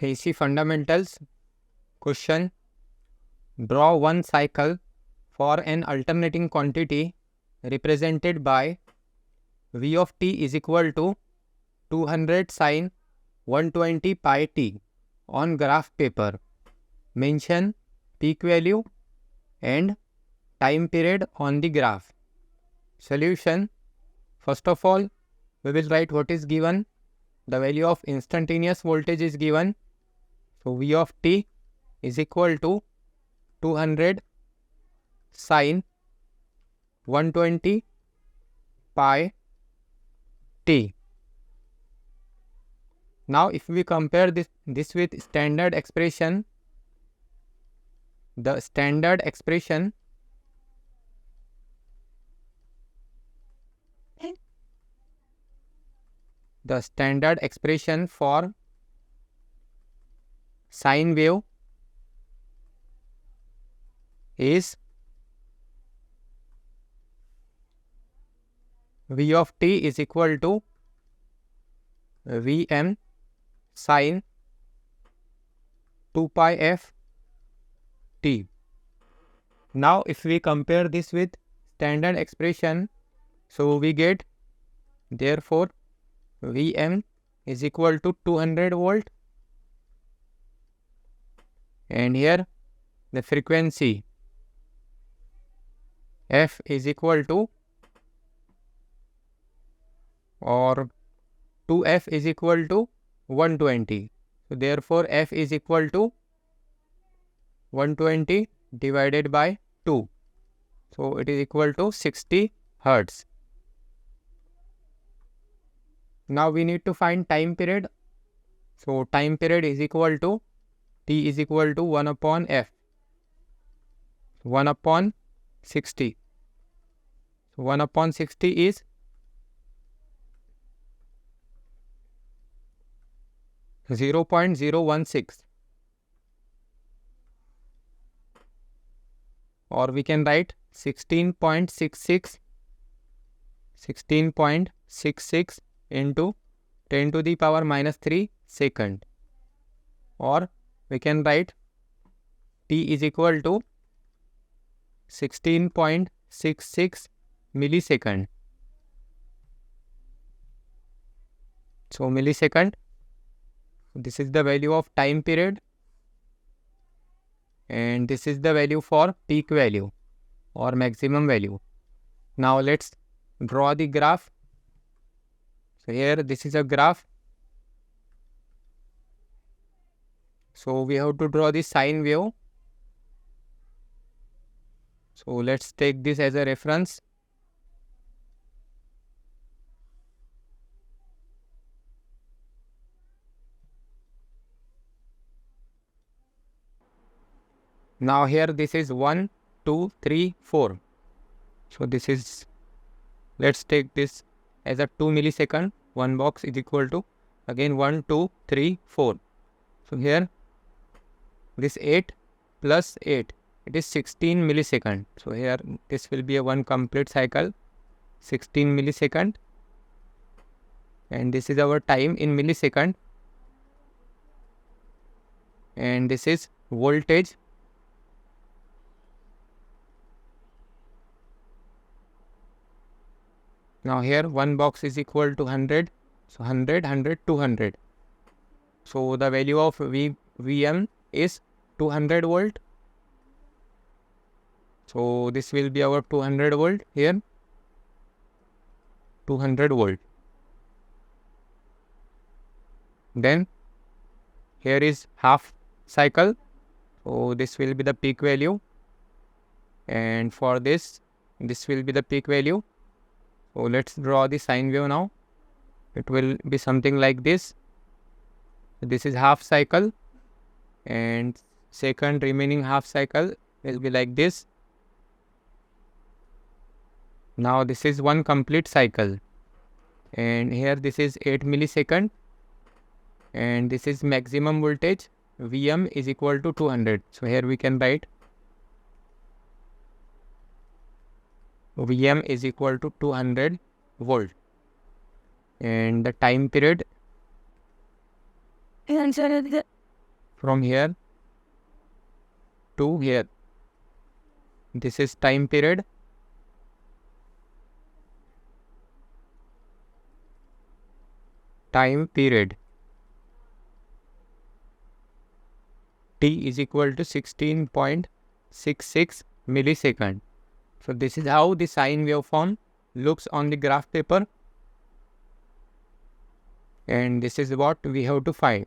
AC fundamentals. Question. Draw one cycle for an alternating quantity represented by V of t is equal to 200 sin 120 pi t on graph paper. Mention peak value and time period on the graph. Solution. First of all, we will write what is given. The value of instantaneous voltage is given. So V of t is equal to 200 sin 120 pi t. Now if we compare this with standard expression, the standard expression for sine wave is V of t is equal to Vm sin 2 pi f t. Now if we compare this with standard expression, so we get, therefore Vm is equal to 200 volt, and here the frequency f is equal to, or 2f is equal to 120. So therefore f is equal to 120 divided by 2. So it is equal to 60 Hertz. Now we need to find time period. So time period is equal to t is equal to 1 upon f, 1 upon 60. So 1 upon 60 is 0.016, or we can write 16.66 into 10 to the power minus 3 second, or we can write t is equal to 16.66 millisecond. So millisecond. This is the value of time period, and this is the value for peak value or maximum value. Now let's draw the graph. So here this is a graph. So we have to draw the sine wave. So let's take this as a reference. Now here this is 1, 2, 3, 4. So this is, let's take this as a 2 millisecond. One box is equal to, again 1, 2, 3, 4. So here this 8 plus 8, it is 16 millisecond. So here this will be a one complete cycle, 16 millisecond. And this is our time in millisecond. And this is voltage. Now here one box is equal to 100. So 100, 100, 200. So the value of Vm is 200 volt. So this will be our 200 volt here. 200 volt. Then here is half cycle. So this will be the peak value. And for this will be the peak value. So let's draw the sine wave now. It will be something like this. This is half cycle, and second remaining half cycle will be like this. Now this is one complete cycle, and here this is 8 millisecond, and this is maximum voltage. Vm is equal to 200. So here we can write Vm is equal to 200 volt, and the time period from here to here. This is time period. Time period. T is equal to 16.66 millisecond. So this is how the sine waveform looks on the graph paper. And this is what we have to find.